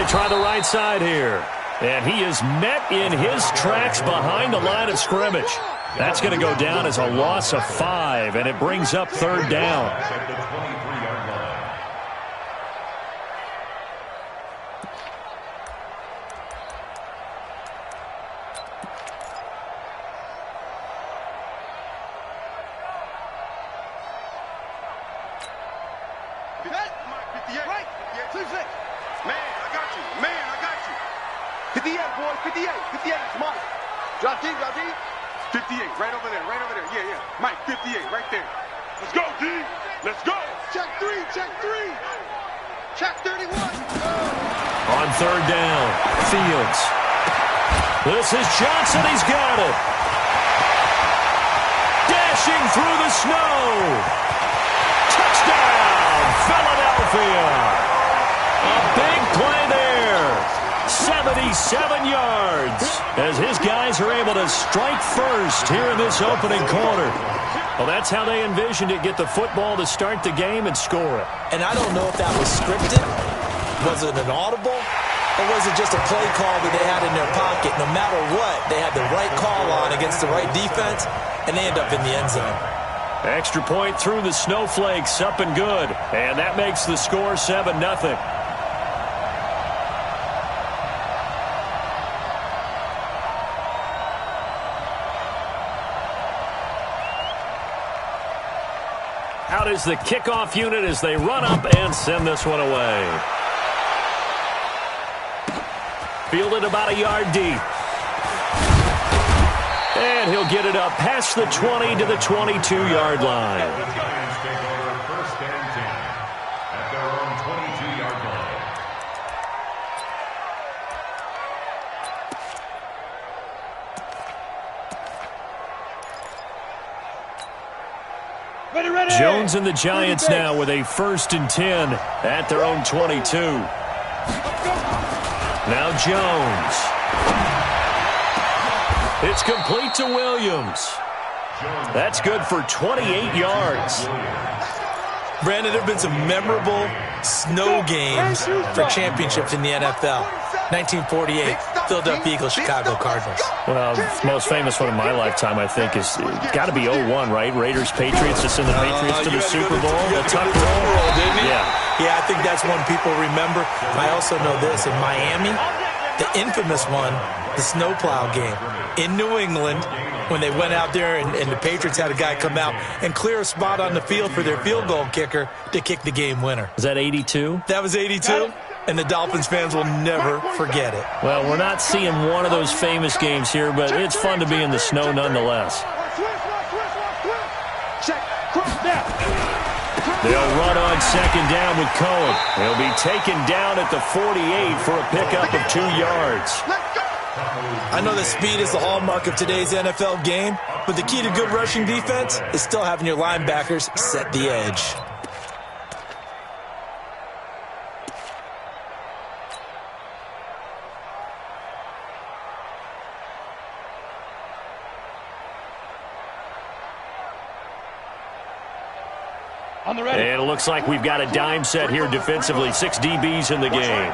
They try the right side here. And he is met in his tracks behind the line of scrimmage. That's going to go down as a loss of 5, and it brings up 3rd down. Drop D. 58, right over there. Yeah. Mike, 58, right there. Let's go, D. Let's go. Check 3. Check 31. On 3rd down, Fields. This is Johnson. He's got it. Dashing through the snow. Touchdown, Philadelphia. A big play there. 77 yards as his guys are able to strike first here in this opening quarter. Well, that's how they envisioned it. Get the football to start the game and score it. And I don't know if that was scripted. Was it an audible? Or was it just a play call that they had in their pocket? No matter what, they had the right call on against the right defense, and they end up in the end zone. Extra point through the snowflakes, up and good. And that makes the score 7-0. Out is the kickoff unit as they run up and send this one away. Fielded about a yard deep. And he'll get it up past the 20 to the 22-yard line. Jones and the Giants now with a 1st and 10 at their own 22. Now Jones. It's complete to Williams. That's good for 28 yards. Brandon, there have been some memorable snow games for championships in the NFL. 1948, Philadelphia Eagles, Chicago Cardinals. Well, the most famous one of my lifetime, I think, is got to be 01, right? Raiders, Patriots, to send the Patriots to the Super Bowl. The tuck roll, didn't he? Yeah, I think that's one people remember. I also know this, in Miami, the infamous one, the snowplow game in New England, when they went out there and the Patriots had a guy come out and clear a spot on the field for their field goal kicker to kick the game winner. Was that 82? That was 82. And the Dolphins fans will never forget it. Well, we're not seeing one of those famous games here, but it's fun to be in the snow nonetheless. They'll run on 2nd down with Cohen. He'll be taken down at the 48 for a pickup of 2 yards. I know that speed is the hallmark of today's NFL game, but the key to good rushing defense is still having your linebackers set the edge. And it looks like we've got a dime set here defensively. 6 DBs in the game.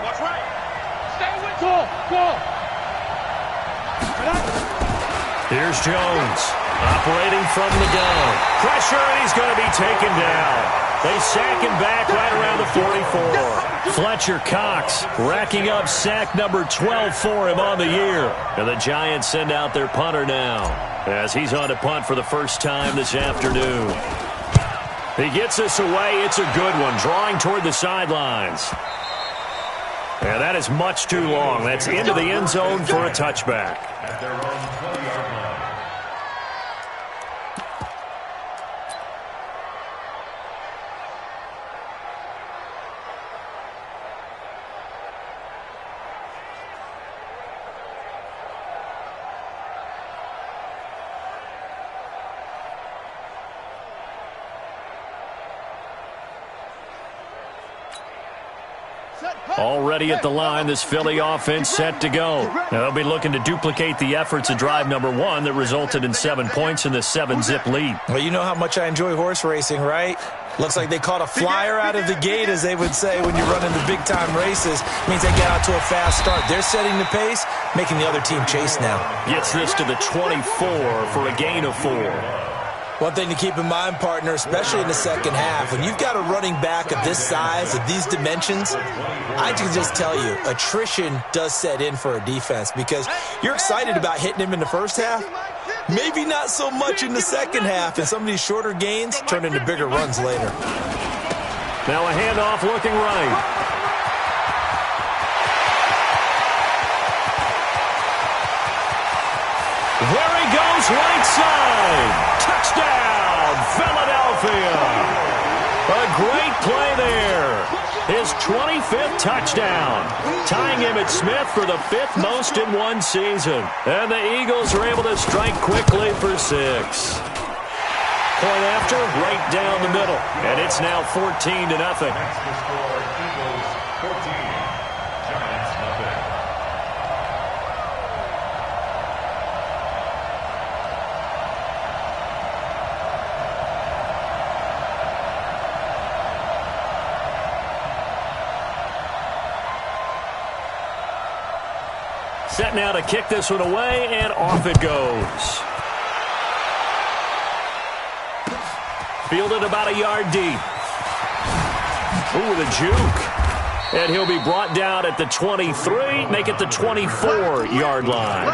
Here's Jones operating from the gun. Pressure, and he's going to be taken down. They sack him back right around the 44. Fletcher Cox racking up sack number 12 for him on the year. And the Giants send out their punter now as he's on to punt for the first time this afternoon. He gets this away. It's a good one, drawing toward the sidelines. And that is much too long. That's into the end zone for a touchback. At their own 20-yard line. Already at the line, this Philly offense set to go. Now they'll be looking to duplicate the efforts of drive number 1 that resulted in 7 points in this 7-zip lead. Well, you know how much I enjoy horse racing, right? Looks like they caught a flyer out of the gate, as they would say when you're running the big-time races. Means they get out to a fast start. They're setting the pace, making the other team chase now. Gets this to the 24 for a gain of 4. One thing to keep in mind, partner, especially in the second half, when you've got a running back of this size, of these dimensions, I can just tell you, attrition does set in for a defense because you're excited about hitting him in the first half. Maybe not so much in the second half, and some of these shorter gains turn into bigger runs later. Now a handoff looking right. There he goes, right side. Touchdown, Philadelphia. A great play there. His 25th touchdown, tying him at Smith for the 5th most in one season. And the Eagles are able to strike quickly for 6. Point after, right down the middle. And it's now 14-0. Set now to kick this one away, and off it goes. Fielded about a yard deep. Ooh, the juke. And he'll be brought down at the 23, make it the 24-yard line.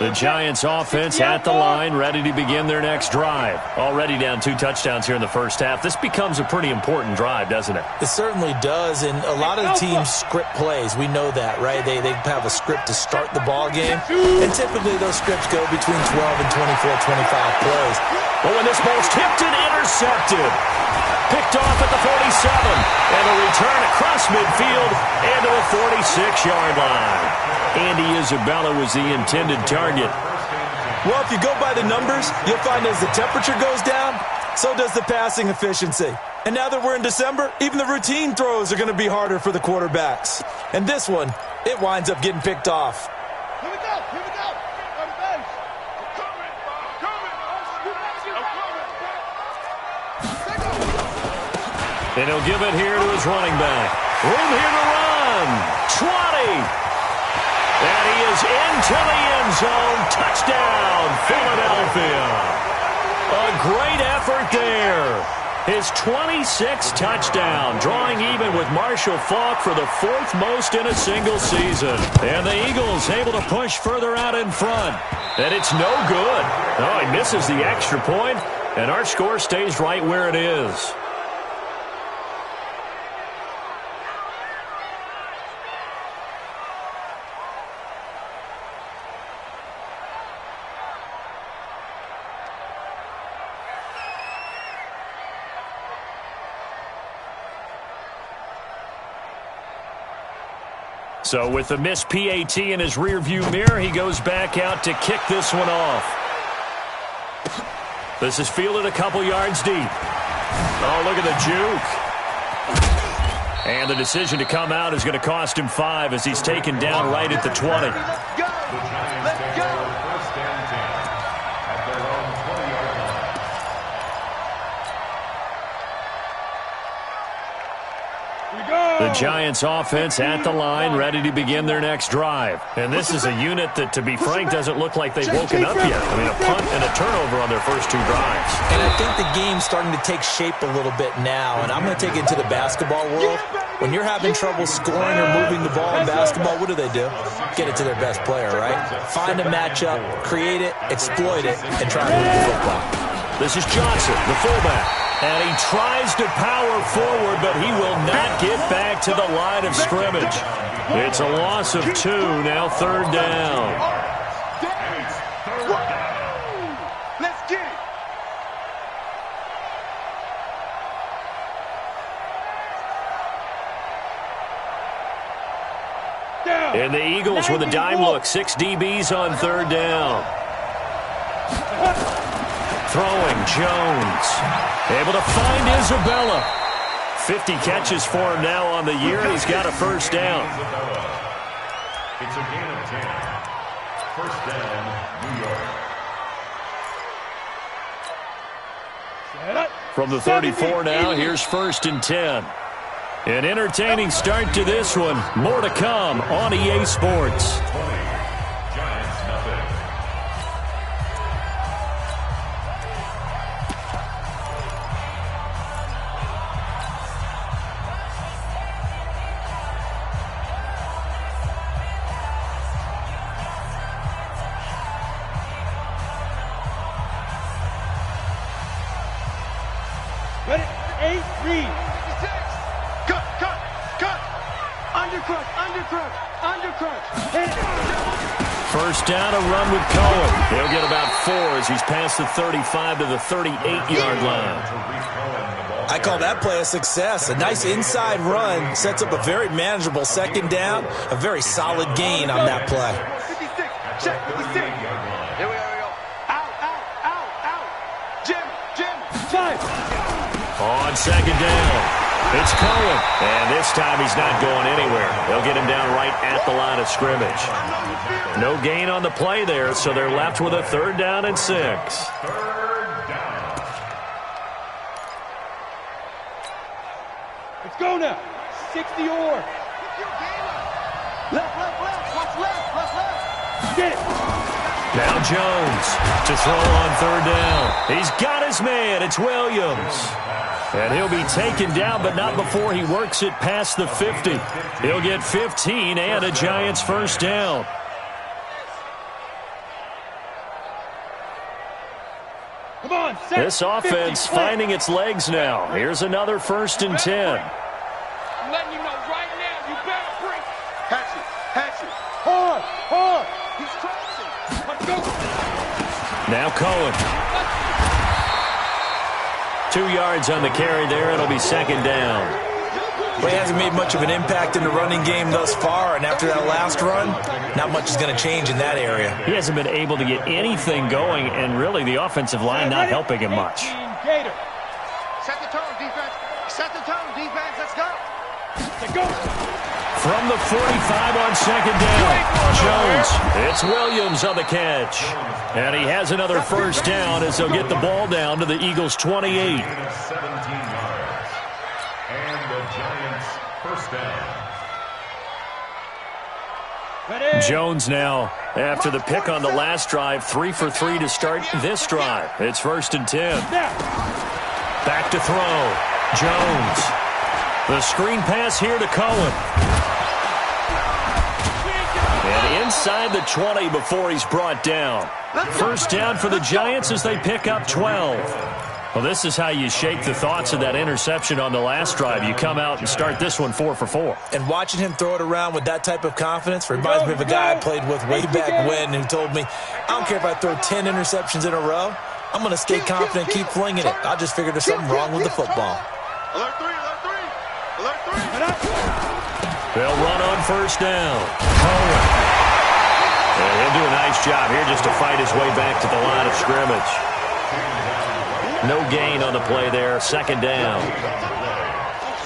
The Giants offense at the line, ready to begin their next drive. Already down 2 touchdowns here in the first half. This becomes a pretty important drive, doesn't it? It certainly does, and a lot of the teams script plays. We know that, right? They have a script to start the ball game, and typically those scripts go between 12 and 24, 25 plays. Oh, and this ball's tipped and intercepted. Picked off at the 47, and a return across midfield into the 46-yard line. Andy Isabella was the intended target. Well, if you go by the numbers, you'll find as the temperature goes down, so does the passing efficiency. And now that we're in December, even the routine throws are going to be harder for the quarterbacks. And this one, it winds up getting picked off. Here we go, here we go. On the bench. I'm coming, I'm coming. And he'll give it here to his running back. Room here to run. 20. And he is into the end zone. Touchdown, Philadelphia. A great effort there. His 26th touchdown, drawing even with Marshall Faulk for the 4th most in a single season. And the Eagles able to push further out in front. And it's no good. Oh, he misses the extra point, and our score stays right where it is. So with the missed PAT in his rearview mirror, he goes back out to kick this one off. This is fielded a couple yards deep. Oh, look at the juke. And the decision to come out is going to cost him 5 as he's taken down right at the 20. Let's go. Let's go. The Giants offense at the line, ready to begin their next drive. And this is a unit that, to be frank, doesn't look like they've woken up yet. I mean, a punt and a turnover on their first 2 drives. And I think the game's starting to take shape a little bit now, and I'm going to take it into the basketball world. When you're having trouble scoring or moving the ball in basketball, what do? Get it to their best player, right? Find a matchup, create it, exploit it, and try to move the football. This is Johnson, the fullback. And he tries to power forward, but he will not get back to the line of scrimmage. It's a loss of 2, now 3rd down. Let's get it. And the Eagles with a dime look, 6 DBs on 3rd down. Throwing, Jones. Able to find Isabella. 50 catches for him now on the year. He's got a first down. It's a gain of 10. First down, New York. From the 34 now, here's 1st and 10. An entertaining start to this one. More to come on EA Sports. 20. Giants nothing. Ready? 8, read. Cut. Undercrush. Hit it. First down, a run with Cohen. He'll get about 4 as he's past the 35 to the 38-yard line. I call that play a success. A nice inside run sets up a very manageable 2nd down. A very solid gain on that play. 56. Check 56. Here we go. Out. Jim. 5. On 2nd down, it's Cohen. And this time he's not going anywhere. They'll get him down right at the line of scrimmage. No gain on the play there, so they're left with a 3rd down and 6. 3rd down. Let's go now. 60 or. Left. Watch left. Get it. Now Jones to throw on 3rd down. He's got his man. It's Williams. And he'll be taken down, but not before he works it past the 50. He'll get 15 and a Giants 1st down. Come on, This offense finding its legs now. Here's another 1st and 10. I'm letting you know right now, you better bring. Hatch it. Hard. He's crossing. Let's go. Now Cohen. 2 yards on the carry there. It'll be 2nd down. Well, he hasn't made much of an impact in the running game thus far, and after that last run, not much is going to change in that area. He hasn't been able to get anything going, and really the offensive line not helping him much. Set the tone, defense. Let's go. From the 45 on 2nd down, Jones. It's Williams on the catch. And he has another 1st down as they'll get the ball down to the Eagles' 28. 17 yards. And the Giants 1st down. Jones now, after the pick on the last drive, 3 for 3 to start this drive. It's 1st and 10. Back to throw. Jones. The screen pass here to Cohen. And inside the 20 before he's brought down. 1st down for the Giants as they pick up 12. Well, this is how you shake the thoughts of that interception on the last drive. You come out and start this one 4 for 4. And watching him throw it around with that type of confidence reminds me of a guy I played with way back when who told me, I don't care if I throw 10 interceptions in a row. I'm going to stay confident, keep flinging it. I just figured there's something wrong with the football. Alert 3. They'll run on 1st down. Cohen. And he'll do a nice job here just to fight his way back to the line of scrimmage. No gain on the play there. 2nd down.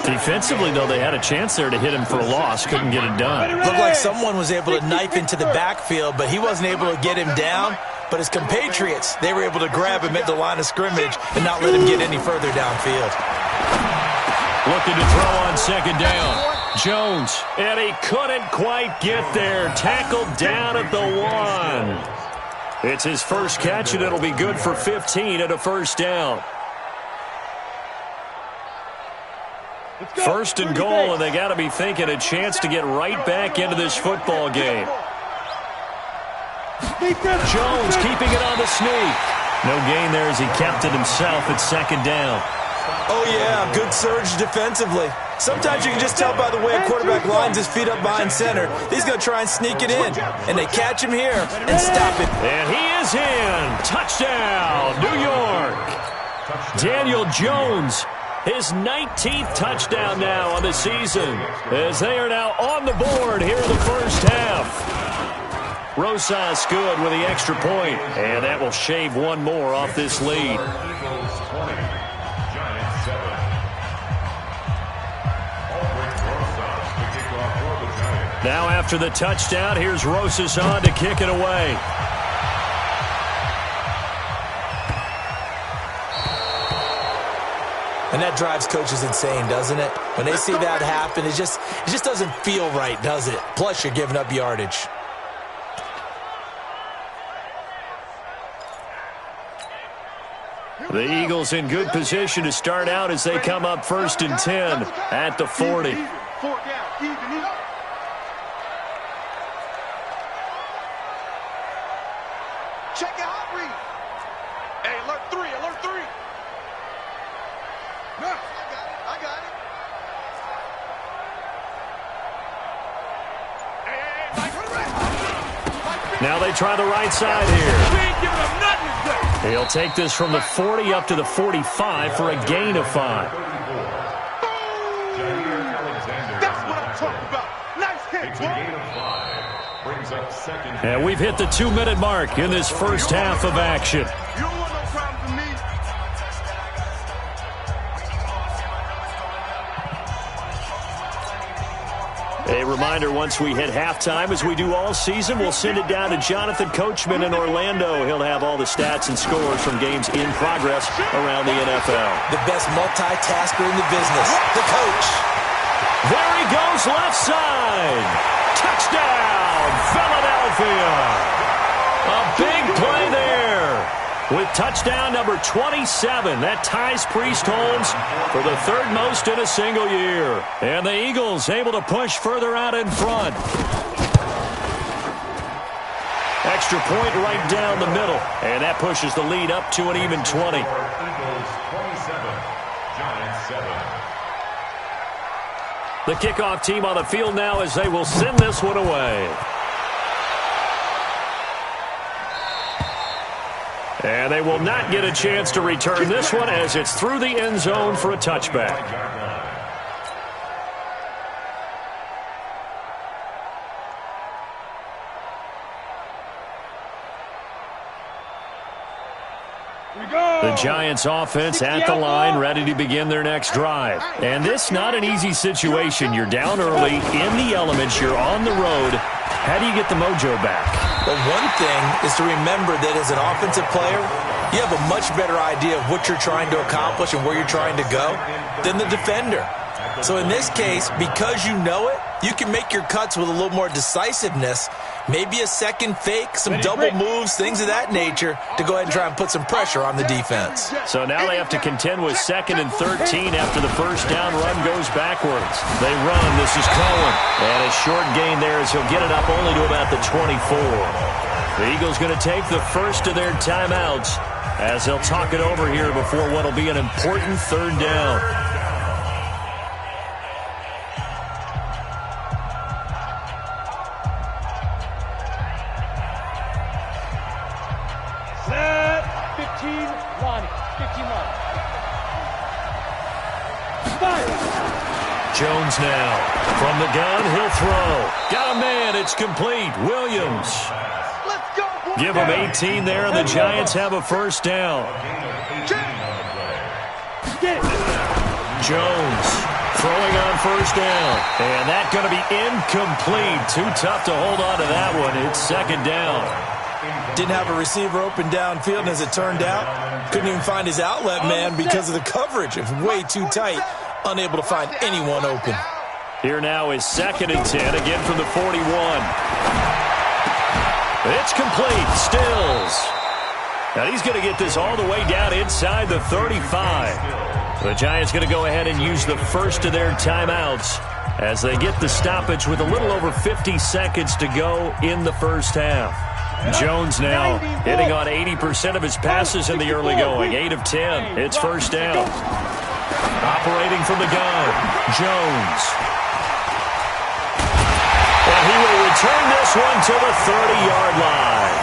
Defensively, though, they had a chance there to hit him for a loss. Couldn't get it done. Looked like someone was able to knife into the backfield, but he wasn't able to get him down. But his compatriots, they were able to grab him at the line of scrimmage and not let him get any further downfield. Looking to throw on 2nd down. Jones, and he couldn't quite get there. Tackled down at the 1. It's his first catch, and it'll be good for 15 at a 1st down. 1st and goal, and they got to be thinking a chance to get right back into this football game. Jones keeping it on the sneak. No gain there as he kept it himself at 2nd down. Oh, yeah, good surge defensively. Sometimes you can just tell by the way a quarterback lines his feet up behind center. He's going to try and sneak it in, and they catch him here and stop it. And he is in. Touchdown, New York. Daniel Jones, his 19th touchdown now on the season, as they are now on the board here in the 1st half. Rosas good with the extra point, and that will shave one more off this lead. Eagles 20. Giants 7. Albrecht Rosas to kick off for the Giants. Now after the touchdown, here's Rosas on to kick it away. And that drives coaches insane, doesn't it? When they see that happen, it just doesn't feel right, does it? Plus, you're giving up yardage. The Eagles in good position to start out as they come up 1st and 10 at the 40. Check it out, read. Hey, alert 3, alert 3. No, I got it. Hey, Mike. Now they try the right side here. We ain't giving up nothing today. He'll take this from the 40 up to the 45 for a gain of 5. That's what I'm talking about. Nice hit, boy. And we've hit the 2-minute mark in this first half of action. You don't want no problems with me. A reminder, once we hit halftime, as we do all season, we'll send it down to Jonathan Coachman in Orlando. He'll have all the stats and scores from games in progress around the NFL. The best multitasker in the business, the coach. There he goes, left side. Touchdown, Philadelphia. A big play there. With touchdown number 27, that ties Priest Holmes for the 3rd most in a single year. And the Eagles able to push further out in front. Extra point right down the middle. And that pushes the lead up to an even 20. Eagles 27, Giants 7. The kickoff team on the field now as they will send this one away. And they will not get a chance to return this one as it's through the end zone for a touchback. The Giants offense at the line, ready to begin their next drive. And this not an easy situation. You're down early, in the elements, you're on the road. How do you get the mojo back? Well, one thing is to remember that as an offensive player, you have a much better idea of what you're trying to accomplish and where you're trying to go than the defender. So in this case, because you know it, you can make your cuts with a little more decisiveness, maybe a second fake, some double moves, things of that nature, to go ahead and try and put some pressure on the defense. So now they have to contend with 2nd and 13 after the first down run goes backwards. They run. This is Cohen. And a short gain there as he'll get it up only to about the 24. The Eagles going to take the first of their timeouts as they'll talk it over here before what will be an important 3rd down. Jones now. From the gun, he'll throw. Got a man, it's complete. Williams. Let's go. Give him 18 there, and the Giants have a first down. Jones throwing on first down. And that's going to be incomplete. Too tough to hold on to that one. It's 2nd down. Didn't have a receiver open downfield, and as it turned out, couldn't even find his outlet man because of the coverage. It was way too tight. Unable to find anyone open. Here now is 2nd and 10, again from the 41. It's complete. Stills. Now he's going to get this all the way down inside the 35. The Giants going to go ahead and use the first of their timeouts as they get the stoppage with a little over 50 seconds to go in the first half. Jones now hitting on 80% of his passes in the early going. 8 of 10. It's first down. Operating from the gun, Jones. And he will return this one to the 30-yard line.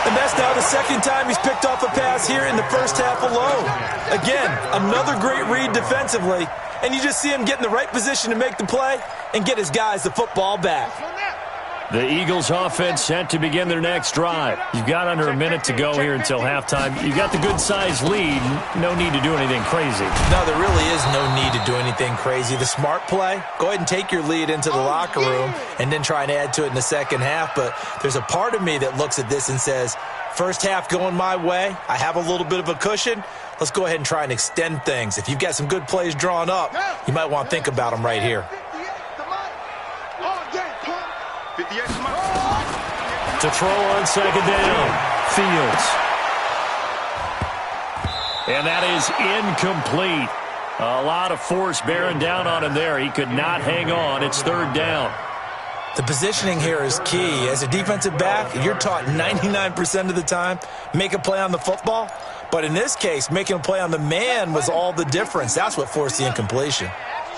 And that's now the 2nd time he's picked off a pass here in the first half alone. Again, another great read defensively, and you just see him get in the right position to make the play and get his guys the football back. The Eagles offense set to begin their next drive. You've got under a minute to go here until halftime. You've got the good-sized lead. No need to do anything crazy. No, there really is no need to do anything crazy. The smart play, go ahead and take your lead into the locker room and then try and add to it in the second half. But there's a part of me that looks at this and says, first half going my way, I have a little bit of a cushion. Let's go ahead and try and extend things. If you've got some good plays drawn up, you might want to think about them right here. To throw on second down, Fields. And that is incomplete. A lot of force bearing down on him there. He could not hang on. It's third down. The positioning here is key. As a defensive back, you're taught 99% of the time, make a play on the football. But in this case, making a play on the man was all the difference. That's what forced the incompletion.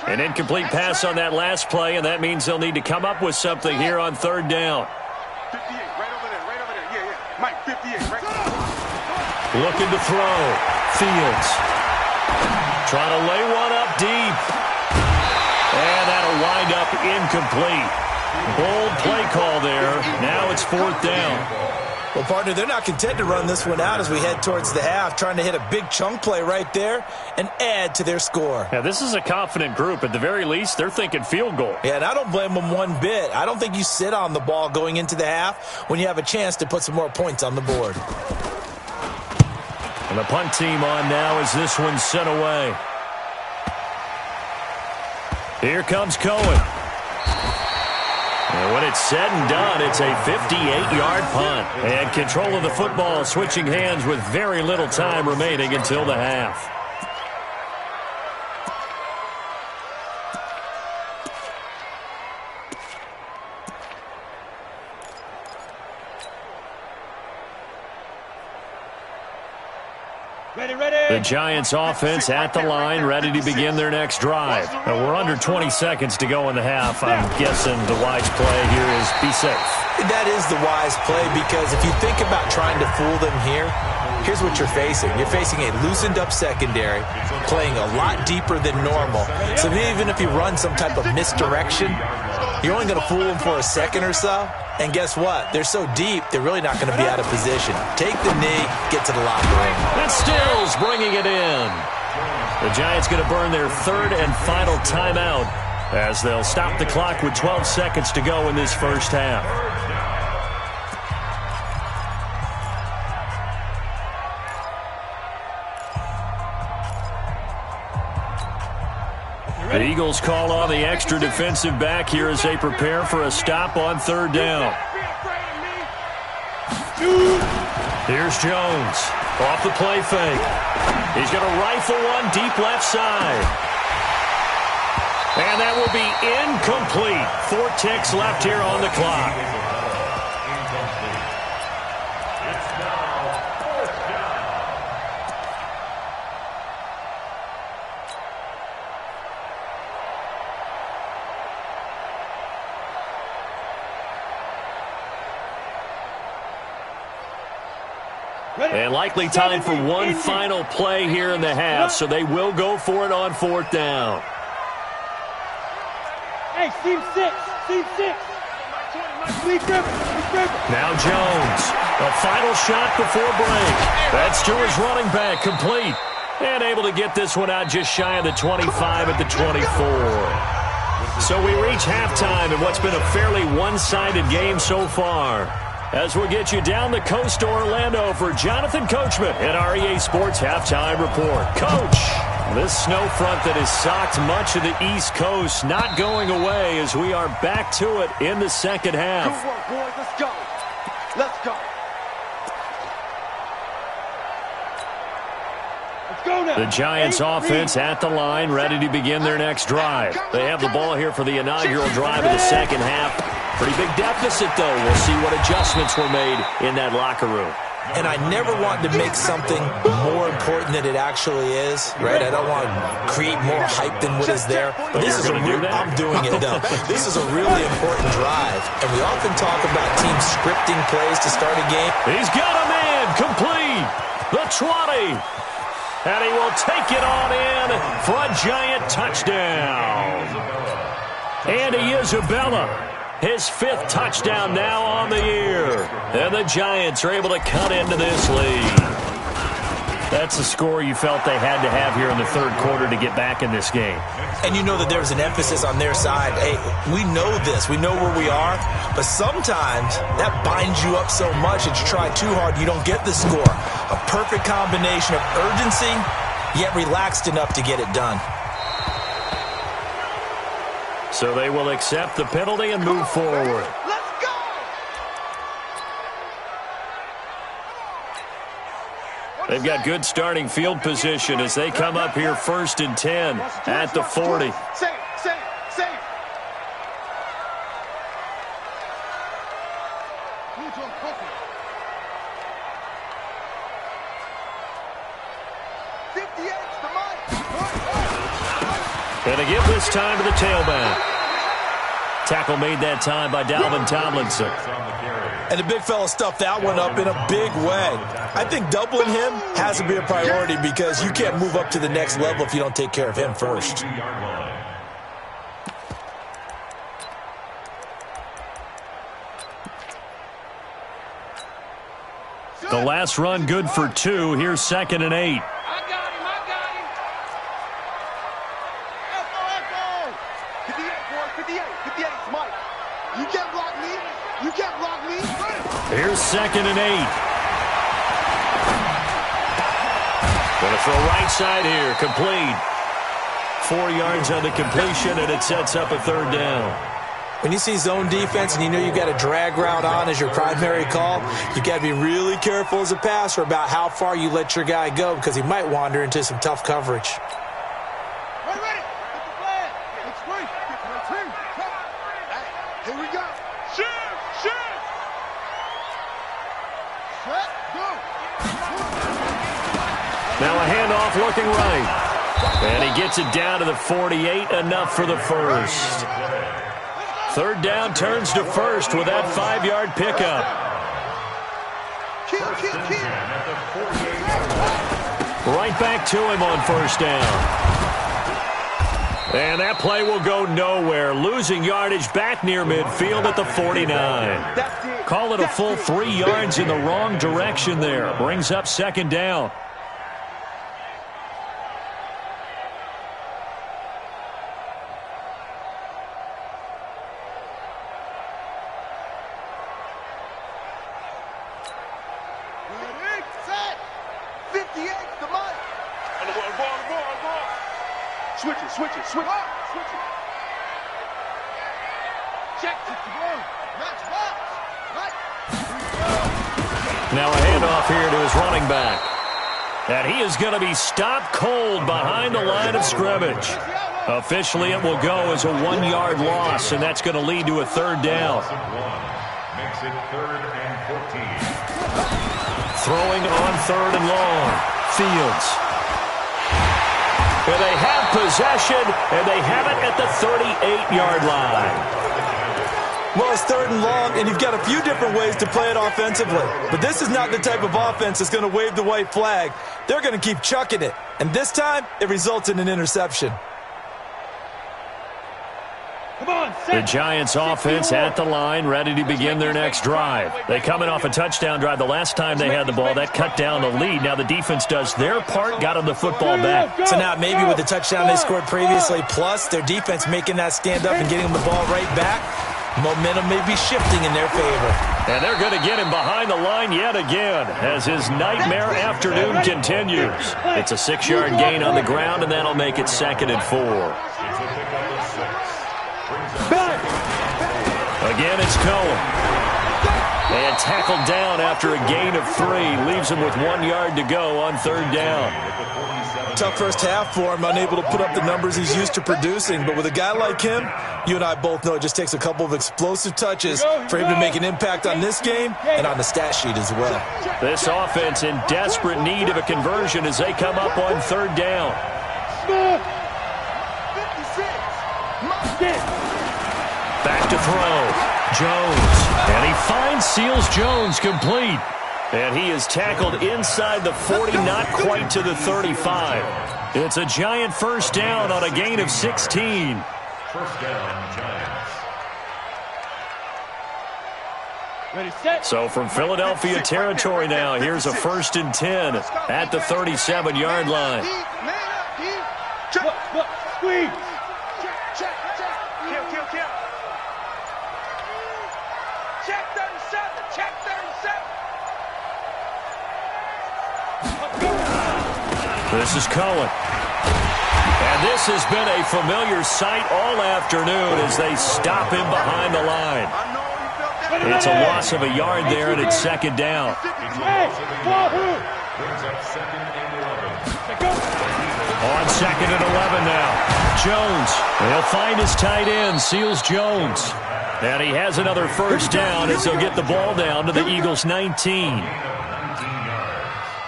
An incomplete pass on that last play, and that means they'll need to come up with something here on third down. 58, right over there, right over there. Yeah, yeah. Mike, 58, right there. Looking to throw. Fields. Trying to lay one up deep. And that'll wind up incomplete. Bold play call there. Now it's fourth down. Well, partner, they're not content to run this one out as we head towards the half, trying to hit a big chunk play right there and add to their score. Yeah, this is a confident group. At the very least, they're thinking field goal. Yeah, and I don't blame them one bit. I don't think you sit on the ball going into the half when you have a chance to put some more points on the board. And the punt team on now as this one's sent away. Here comes Cohen. And when it's said and done, it's a 58-yard punt. And control of the football switching hands with very little time remaining until the half. The Giants offense at the line, ready to begin their next drive. We're under 20 seconds to go in the half. I'm guessing the wise play here is be safe. That is the wise play, because if you think about trying to fool them here, here's what you're facing. You're facing a loosened up secondary, playing a lot deeper than normal. So even if you run some type of misdirection, you're only going to fool them for a second or so. And guess what? They're so deep, they're really not going to be out of position. Take the knee, get to the locker room. And Stills bringing it in. The Giants going to burn their third and final timeout as they'll stop the clock with 12 seconds to go in this first half. The Eagles call on the extra defensive back here as they prepare for a stop on third down. Here's Jones. Off the play fake. He's going to rifle one deep left side. And that will be incomplete. 4 ticks left here on the clock. And likely time for one final play here in the half, so they will go for it on fourth down. Hey, Steve 6. Now Jones. A final shot before break. That's to his running back, complete. And able to get this one out just shy of the 25 at the 24. So we reach halftime in what's been a fairly one-sided game so far. As we'll get you down the coast to Orlando for Jonathan Coachman at our EA Sports Halftime Report. Coach, this snow front that has socked much of the East Coast not going away as we are back to it in the second half. Good work, boys. Let's go. Let's go. Let's go now. The Giants offense at the line, ready to begin their next drive. They have the ball here for the inaugural drive of the second half. Pretty big deficit, though. We'll see what adjustments were made in that locker room. And I never want to make something more important than it actually is, right? I don't want to create more hype than what is there. But this is you're going to do that? I'm doing it, though. This is a really important drive. And we often talk about teams scripting plays to start a game. He's got a man complete. The 20. And he will take it on in for a Giant touchdown. Andy Isabella. His 5th touchdown now on the year. And the Giants are able to cut into this lead. That's the score you felt they had to have here in the third quarter to get back in this game. And you know that there's an emphasis on their side. Hey, we know this. We know where we are. But sometimes that binds you up so much that you try too hard, you don't get the score. A perfect combination of urgency, yet relaxed enough to get it done. So they will accept the penalty and move forward. They've got good starting field position as they come up here 1st and 10 at the 40. Safe. 58's the mic. And to give this time to the tailback. Tackle made that time by Dalvin Tomlinson. And the big fella stuffed that one up in a big way. I think doubling him has to be a priority because you can't move up to the next level if you don't take care of him first. The last run good for 2. Here's 2nd and 8. I got him. 58's Mike. You can't block me. Here's 2nd and 8. Gonna throw right side here. Complete. 4 yards on the completion, and it sets up a 3rd down. When you see zone defense and you know you've got a drag route on as your primary call, you got to be really careful as a passer about how far you let your guy go because he might wander into some tough coverage. Ready. It's free. Here we go. Shift. Set, go. Now a handoff looking right. And he gets it down to the 48, enough for the first. 3rd down turns to 1st with that 5-yard pickup. Right back to him on 1st down. And that play will go nowhere. Losing yardage back near midfield at the 49. Call it a full 3 yards in the wrong direction there. Brings up 2nd down. Switch it. Check it. Now a handoff here to his running back. And he is going to be stopped cold behind the line of scrimmage. Officially, it will go as a 1-yard loss, and that's going to lead to a 3rd down. Makes it 3rd and 14. Throwing on 3rd and long. Fields. And they have possession, and they have it at the 38-yard line. Well, it's 3rd and long, and you've got a few different ways to play it offensively. But this is not the type of offense that's going to wave the white flag. They're going to keep chucking it. And this time, it results in an interception. The Giants offense at the line, ready to begin their next drive. They coming off a touchdown drive the last time they had the ball. That cut down the lead. Now the defense does their part, got them the football back. So now maybe with the touchdown they scored previously, plus their defense making that stand up and getting them the ball right back, momentum may be shifting in their favor. And they're going to get him behind the line yet again as his nightmare afternoon continues. It's a 6-yard gain on the ground, and that'll make it 2nd and 4. Again, it's Cohen. And tackled down after a gain of 3. Leaves him with 1 yard to go on 3rd down. Tough first half for him, unable to put up the numbers he's used to producing. But with a guy like him, you and I both know it just takes a couple of explosive touches for him to make an impact on this game and on the stat sheet as well. This offense in desperate need of a conversion as they come up on 3rd down. Back to throw. Jones. And he finds Seals Jones complete. And he is tackled inside the 40, not quite to the 35. It's a Giant first down on a gain of 16. First down, Giants. So from Philadelphia territory now, here's a 1st and 10 at the 37-yard line. Squeeze. Check. Kill. Check 37. Check 37. This is Cohen. And this has been a familiar sight all afternoon as they stop him behind the line. It's a loss of a yard there, and it's 2nd down. On 2nd and 11 now. Jones. He'll find his tight end, Seals Jones. And he has another 1st down as they'll get the ball down to the Eagles' 19.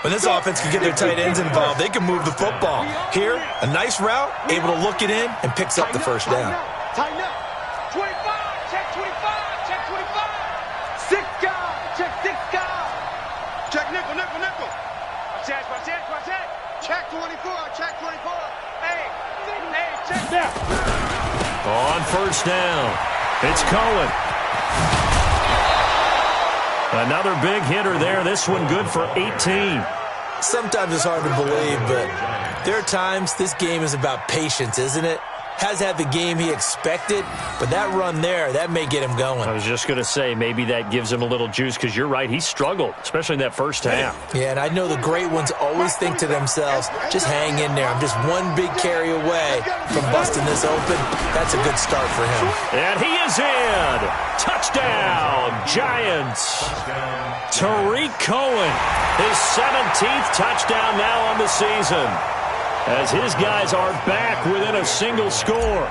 When this offense can get their tight ends involved, they can move the football. Here, a nice route, able to look it in, and picks up the 1st down. Tighten up. 25. Check 25. Check 25. 6 guys. Check 6 guys. Check nickel. Check 24. Check 24. Hey, check that. On 1st down, it's Cohen. Another big hitter there. This one good for 18. Sometimes it's hard to believe, but there are times this game is about patience, isn't it? Has had the game he expected, but that run there, that may get him going. I was just going to say, maybe that gives him a little juice, because you're right, he struggled, especially in that 1st half. Yeah, and I know the great ones always think to themselves, just hang in there. I'm just one big carry away from busting this open. That's a good start for him. And he is in. Touchdown, Giants. Tariq Cohen, his 17th touchdown now on the season, as his guys are back within a single score.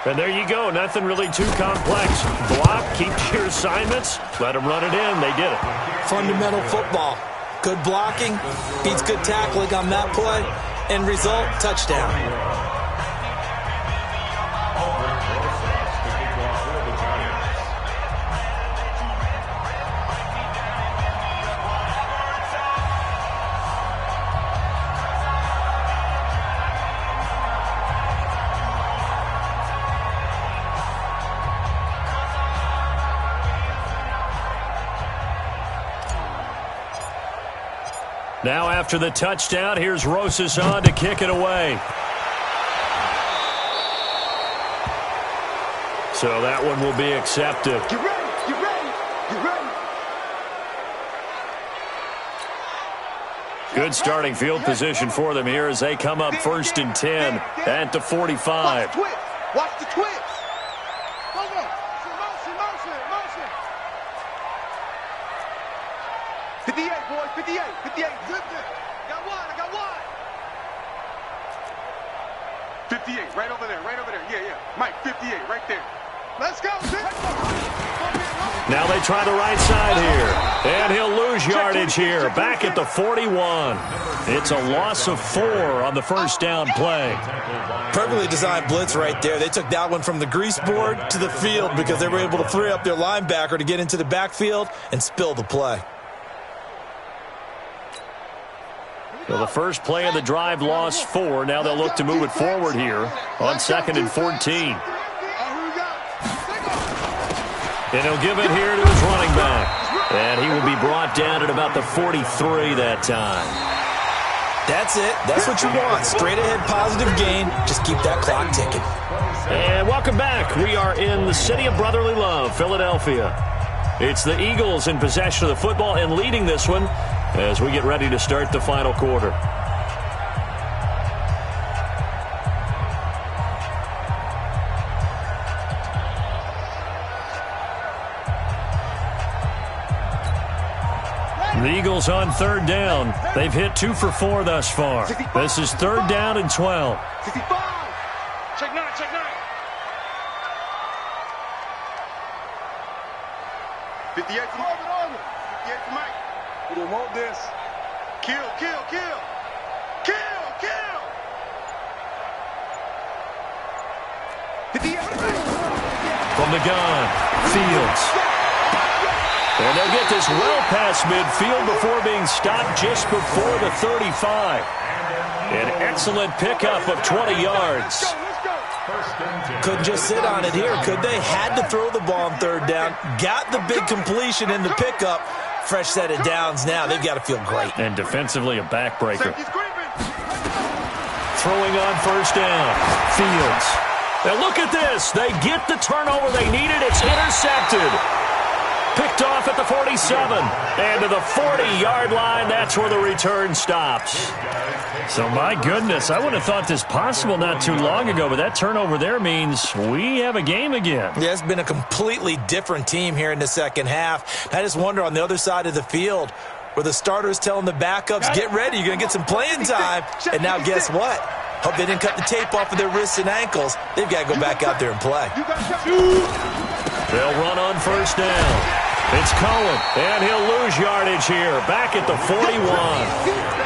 And there you go. Nothing really too complex. Block, keep your assignments, let them run it in. They did it. Fundamental football. Good blocking, beats good tackling on that play. End result, touchdown. Now after the touchdown, here's Rosas on to kick it away. So that one will be accepted. Get ready. Good starting field position for them here as they come up 1st and 10 at the 45. Watch the twist. Motion. 58, boys, 58. Good. I got one. 58, right over there. Yeah. Mike, 58, right there. Let's go. Now they try the right side here. And he'll lose yardage here. Back at the 41. It's a loss of 4 on the 1st down play. Perfectly designed blitz right there. They took that one from the grease board to the field because they were able to free up their linebacker to get into the backfield and spill the play. Well, the first play of the drive lost 4. Now they'll look to move it forward here on 2nd and 14. And he'll give it here to his running back. And he will be brought down at about the 43 that time. That's it. That's what you want. Straight ahead positive gain. Just keep that clock ticking. And welcome back. We are in the city of brotherly love, Philadelphia. It's the Eagles in possession of the football and leading this one as we get ready to start the final quarter. The Eagles on 3rd down. They've hit 2 for 4 thus far. This is 3rd down and 12. 65. Check 9. 58 for Mike. 58 for Mike. We don't want this. Kill. 58. From the gun, Fields. And they'll get this well past midfield before being stopped just before the 35. An excellent pickup of 20 yards. Let's go. Couldn't just sit on it here, could they? Had to throw the ball on third down. Got the big completion in the pickup. Fresh set of downs now. They've got to feel great. And defensively, a backbreaker. Throwing on first down. Fields. Now look at this. They get the turnover they needed. It's intercepted. Picked off at the 47. And to the 40-yard line, that's where the return stops. So, my goodness, I would have thought this possible not too long ago, but that turnover there means we have a game again. Yeah, it's been a completely different team here in the second half. I just wonder on the other side of the field where the starters telling the backups, get ready, you're going to get some playing time. And now guess what? Hope they didn't cut the tape off of their wrists and ankles. They've got to go back out there and play. They'll run on first down. It's Cohen, and he'll lose yardage here. Back at the 41.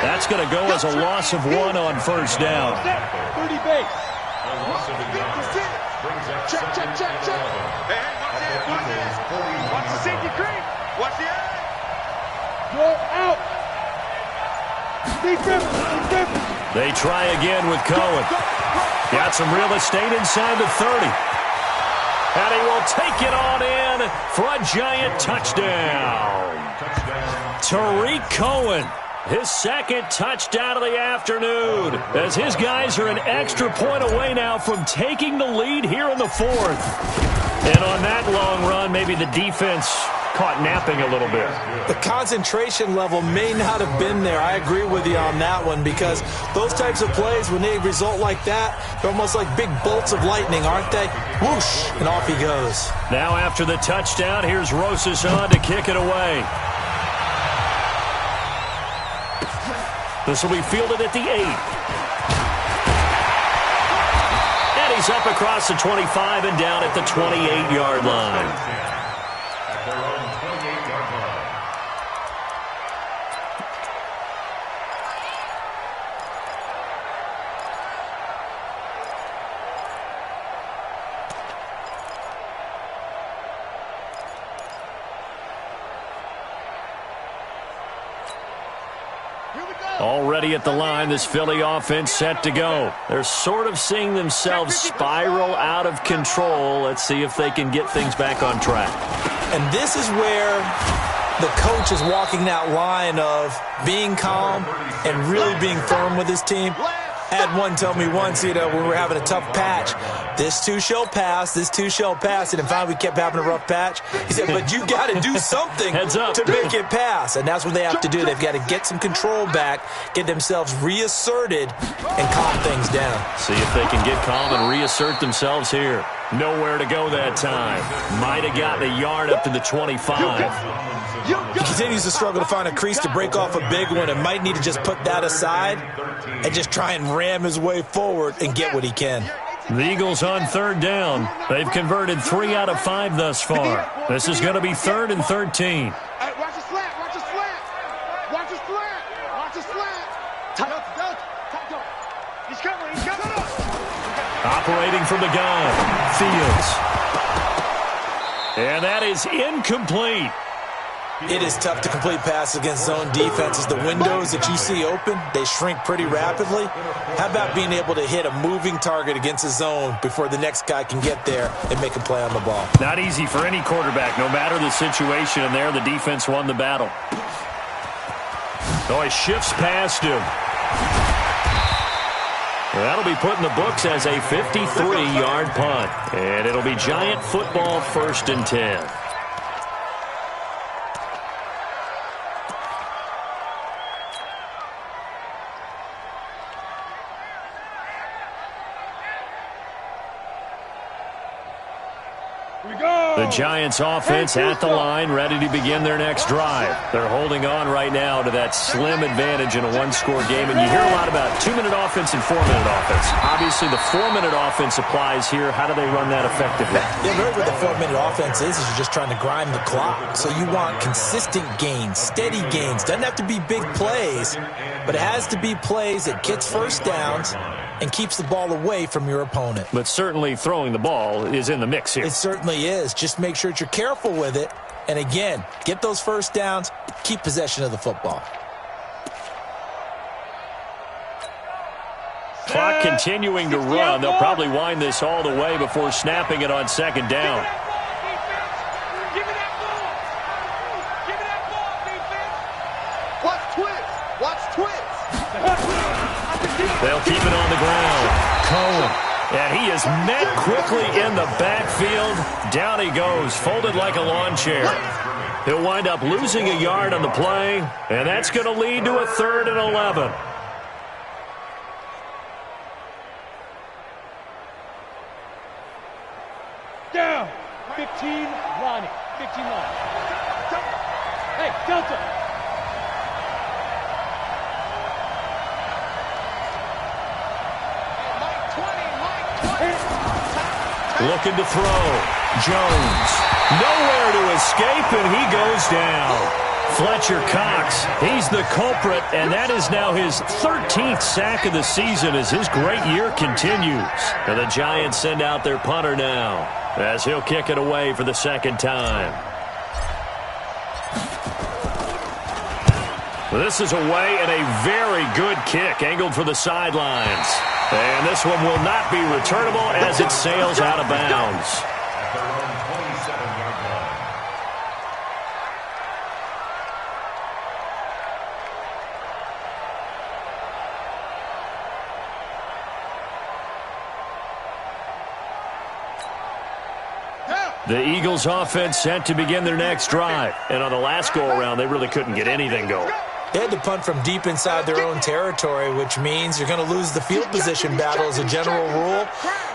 That's going to go as a loss of 1 on first down. 30 base. Check. Hey, watch it. Watch the safety creep. Watch the eye. Go out. Steve Griffin. They try again with Cohen. Got some real estate inside the 30. And he will take it on in for a giant touchdown. Tariq Cohen, his second touchdown of the afternoon, as his guys are an extra point away now from taking the lead here in the fourth. And on that long run, maybe the defense caught napping a little bit. The concentration level may not have been there. I agree with you on that one, because those types of plays, when they result like that, they're almost like big bolts of lightning, aren't they? Whoosh, and off he goes. Now after the touchdown, here's Rosas on to kick it away. This will be fielded at the 8. And he's up across the 25 and down at the 28-yard line. Already at the line, this Philly offense set to go. They're sort of seeing themselves spiral out of control. Let's see if they can get things back on track. And this is where the coach is walking that line of being calm and really being firm with his team. I had one tell me once, when we were having a tough patch, this too shall pass, this too shall pass. And finally we kept having a rough patch. He said, but you got to do something to make it pass. And that's what they have to do. They've got to get some control back, get themselves reasserted, and calm things down. See if they can get calm and reassert themselves here. Nowhere to go that time. Might have gotten a yard up to the 25. He continues to struggle to find a crease to break off a big one, and might need to just put that aside and just try and ram his way forward and get what he can. The Eagles on third down. They've converted 3 out of 5 thus far. This is going to be 3rd and 13. Watch his slant. Watch his slant. Watch his slant. Watch his slant. Go. He's coming. Operating from the gun. Fields. And that is incomplete. It is tough to complete passes against zone defenses. The windows that you see open, they shrink pretty rapidly. How about being able to hit a moving target against a zone before the next guy can get there and make a play on the ball? Not easy for any quarterback, no matter the situation. And there, the defense won the battle. So he shifts past him. That'll be put in the books as a 53-yard punt. And it'll be Giant football, 1st and 10. The Giants offense at the line, ready to begin their next drive. They're holding on right now to that slim advantage in a one-score game. And you hear a lot about 2-minute offense and 4-minute offense. Obviously, the 4-minute offense applies here. How do they run that effectively? Yeah, really what the 4-minute offense is you're just trying to grind the clock. So you want consistent gains, steady gains. Doesn't have to be big plays, but it has to be plays that gets first downs and keeps the ball away from your opponent. But certainly throwing the ball is in the mix here. It certainly is. Just make sure that you're careful with it. And again, get those first downs, keep possession of the football. Clock continuing to run. They'll probably wind this all the way before snapping it on second down. Watch twist. They'll keep it on the ground. Cohen. And he is met quickly in the backfield. Down he goes, folded like a lawn chair. He'll wind up losing a yard on the play, and that's going to lead to a 3rd and 11. Down. 15, Ronnie. 15 line. Hey, Delta. Looking to throw. Jones. Nowhere to escape, and he goes down. Fletcher Cox, he's the culprit, and that is now his 13th sack of the season as his great year continues. And the Giants send out their punter now as he'll kick it away for the second time. This is away and a very good kick angled for the sidelines. And this one will not be returnable as it sails out of bounds. The Eagles offense set to begin their next drive. And on the last go-around, they really couldn't get anything going. They had to punt from deep inside their own territory, which means you're going to lose the field position battle as a general rule.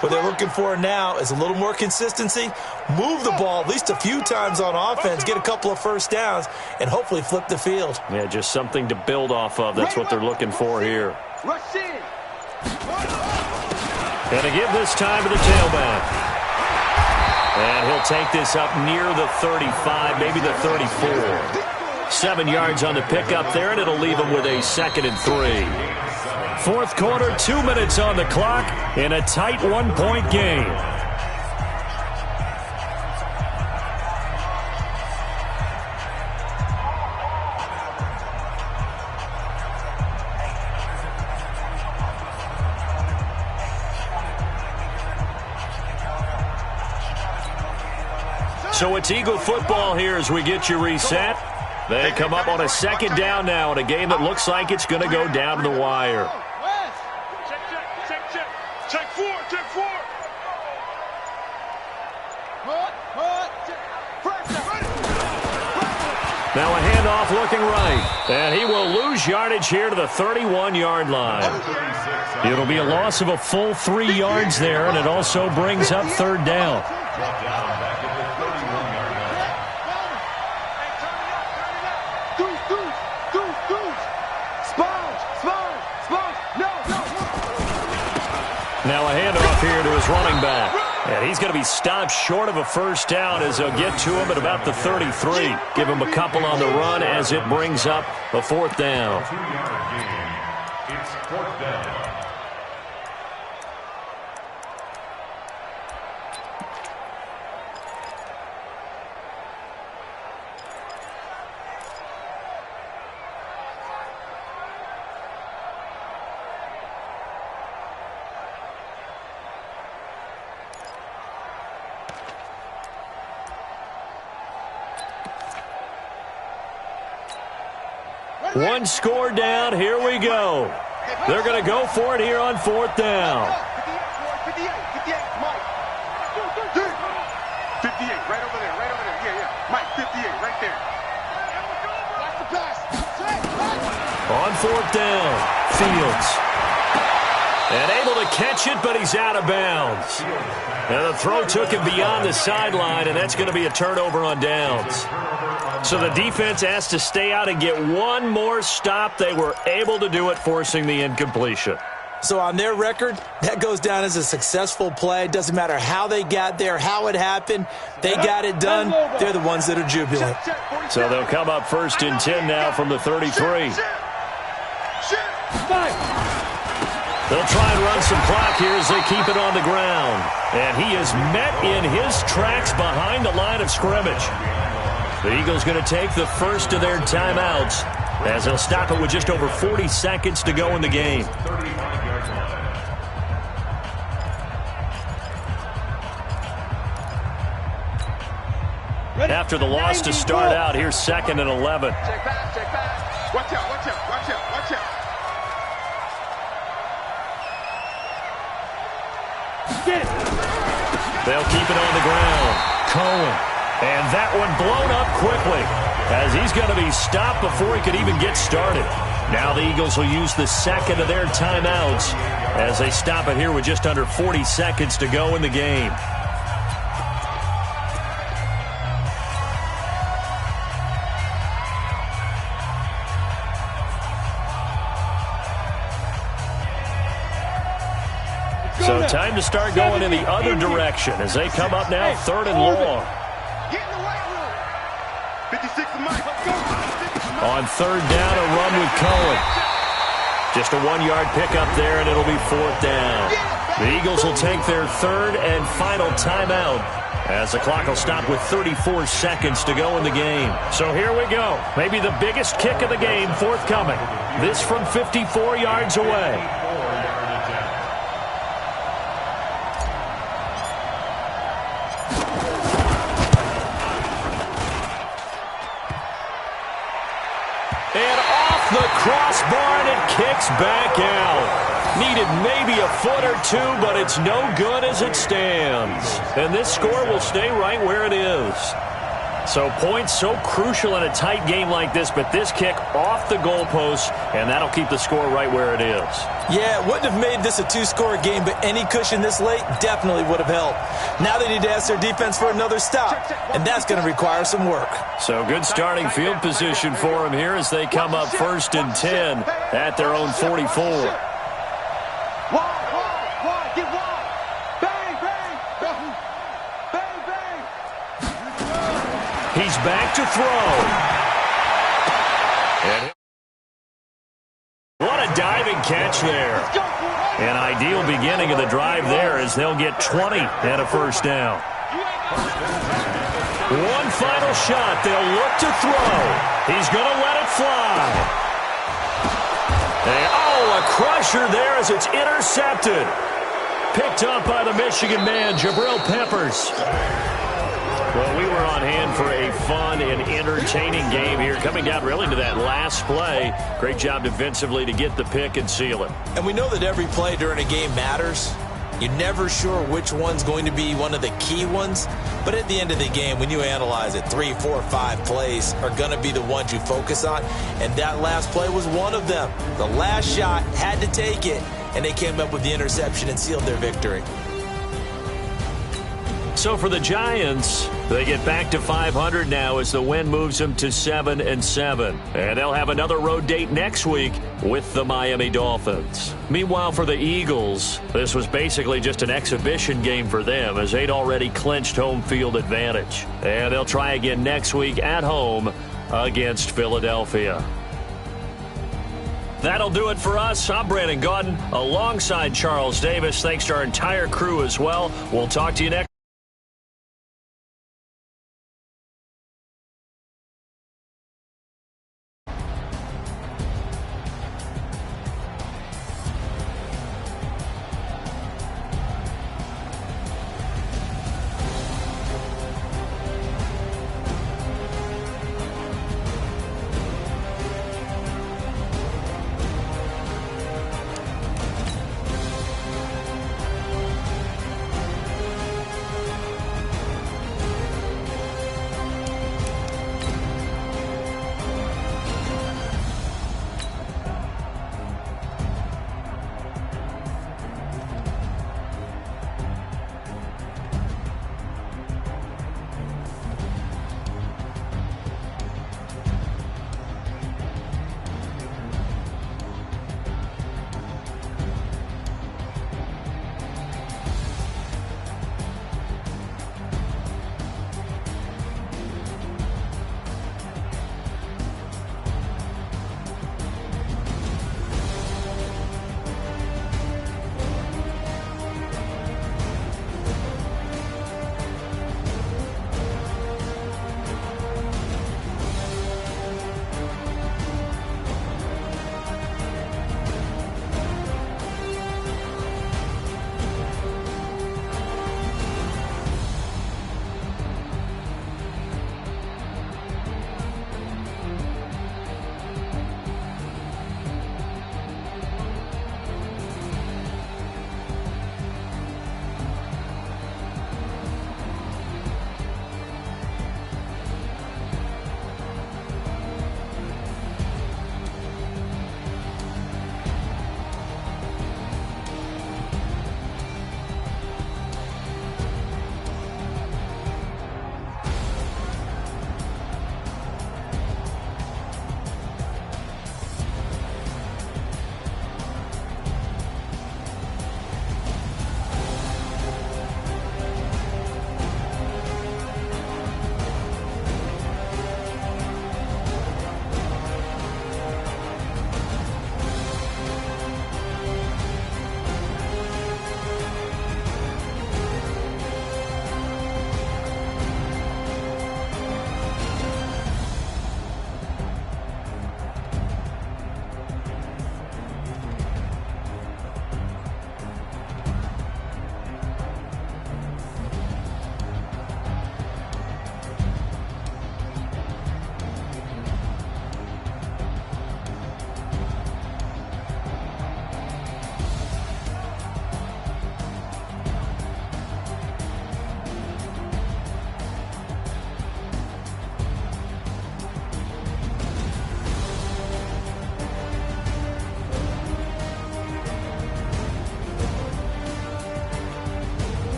What they're looking for now is a little more consistency, move the ball at least a few times on offense, get a couple of first downs, and hopefully flip the field. Yeah, just something to build off of. That's what they're looking for here. Rush in. And to give this time to the tailback. And he'll take this up near the 35, maybe the 34. 7 yards on the pickup there, and it'll leave him with a 2nd and 3. Fourth quarter, 2 minutes on the clock in a tight 1-point game. So it's Eagle football here as we get you reset. They come up on a 2nd down now in a game that looks like it's going to go down to the wire. Check four. Now a handoff looking right. And he will lose yardage here to the 31-yard line. It'll be a loss of a full 3 yards there, and it also brings up 3rd down. Now a handoff here to his running back. And he's going to be stopped short of a first down as they'll get to him at about the 33. Give him a couple on the run as it brings up a 4th down. 2-yard gain. It's 4th down. One score down. Here we go. They're going to go for it here on 4th down. 58, Mike. 58, right over there. Yeah. Mike, 58, right there. Watch the pass. On 4th down, Fields. And able to catch it, but he's out of bounds. And the throw took him beyond the sideline, and that's going to be a turnover on downs. So the defense has to stay out and get one more stop. They were able to do it, forcing the incompletion. So on their record, that goes down as a successful play. It doesn't matter how they got there, how it happened. They got it done. They're the ones that are jubilant. So they'll come up 1st and 10 now from the 33. They'll try and run some clock here as they keep it on the ground. And he is met in his tracks behind the line of scrimmage. The Eagles going to take the first of their timeouts as they'll stop it with just over 40 seconds to go in the game. 35-yard line. after the loss to start out. Here's 2nd and 11. Check back, check back. Watch out, watch out, watch out, watch out. Get it. They'll keep it on the ground. Cohen. And that one blown up quickly as he's going to be stopped before he could even get started. Now the Eagles will use the second of their timeouts as they stop it here with just under 40 seconds to go in the game. So time to start going in the other direction as they come up now 3rd and long. Get in the weight room. 56 to Mike. Let's go. On 3rd down, a run with Cohen. Just a 1-yard pickup there, and it'll be 4th down. The Eagles will take their 3rd and final timeout as the clock will stop with 34 seconds to go in the game. So here we go. Maybe the biggest kick of the game forthcoming. This from 54 yards away. The crossbar, and it kicks back out. Needed maybe a foot or two, but it's no good as it stands. And this score will stay right where it is. So points so crucial in a tight game like this, but this kick off the goalpost, and that'll keep the score right where it is. Yeah, it wouldn't have made this a 2-score game, but any cushion this late definitely would have helped. Now they need to ask their defense for another stop, and that's going to require some work. So good starting field position for them here as they come up 1st and 10 at their own 44. Wide, get wide. Bang, bang, bang, bang, bang. He's back to throw. And what a diving catch there. An ideal beginning of the drive there as they'll get 20 and a 1st down. One final shot. They'll look to throw. He's going to let it fly. A crusher there as it's intercepted. Picked up by the Michigan man, Jabril Peppers. Well, we were on hand for a fun and entertaining game here, coming down really to that last play. Great job defensively to get the pick and seal it. And we know that every play during a game matters. You're never sure which one's going to be one of the key ones. But at the end of the game, when you analyze it, 3, 4, 5 plays are going to be the ones you focus on. And that last play was one of them. The last shot had to take it, and they came up with the interception and sealed their victory. So for the Giants, they get back to 500 now as the win moves them to 7-7. And they'll have another road date next week with the Miami Dolphins. Meanwhile, for the Eagles, this was basically just an exhibition game for them as they'd already clinched home field advantage. And they'll try again next week at home against Philadelphia. That'll do it for us. I'm Brandon Gaudin alongside Charles Davis. Thanks to our entire crew as well. We'll talk to you next.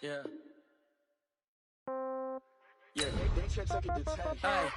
Yeah. Yeah. Hey,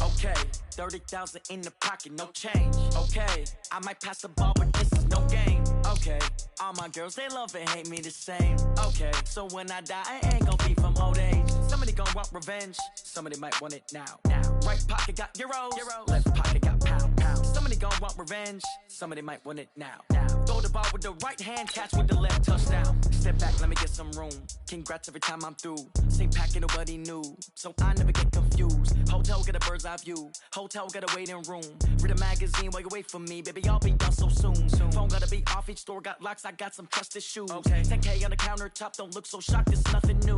okay, 30,000 in the pocket, no change. Okay, I might pass the ball, but this is no game. Okay, all my girls, they love and hate me the same. Okay, so when I die, I ain't gon' be from old age. Somebody gon' want revenge, somebody might want it now. Right pocket got euros, left pocket got pound. Somebody gon' want revenge, somebody might want it now. Throw the ball with the right hand, catch with the left, touchdown. Step back, let me get some room. Congrats every time I'm through. Same packet, nobody knew, so I never get confused. Hotel get a bird's eye view, hotel got a waiting room. Read a magazine while you wait for me, baby, I'll be done so soon. Phone gotta be off, each store got locks, I got some trusted shoes. 10K on the countertop, don't look so shocked, it's nothing new.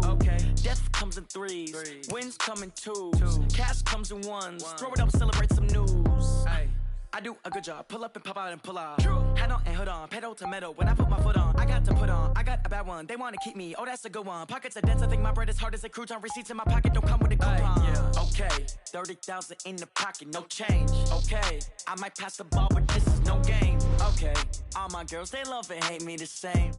Death comes in threes, wins come in twos, cash comes in ones. Throw it up, celebrate some news. I do a good job, pull up and pop out and pull out. Hat on and hood on, pedal to metal. When I put my foot on, I got to put on. I got a bad one, they wanna keep me, oh that's a good one. Pockets are dense, I think my bread is hard as a crouton. Receipts in my pocket don't come with a coupon. Okay, 30,000 in the pocket, no change. Okay, I might pass the ball, but this is no game. Okay, all my girls, they love and hate me the same.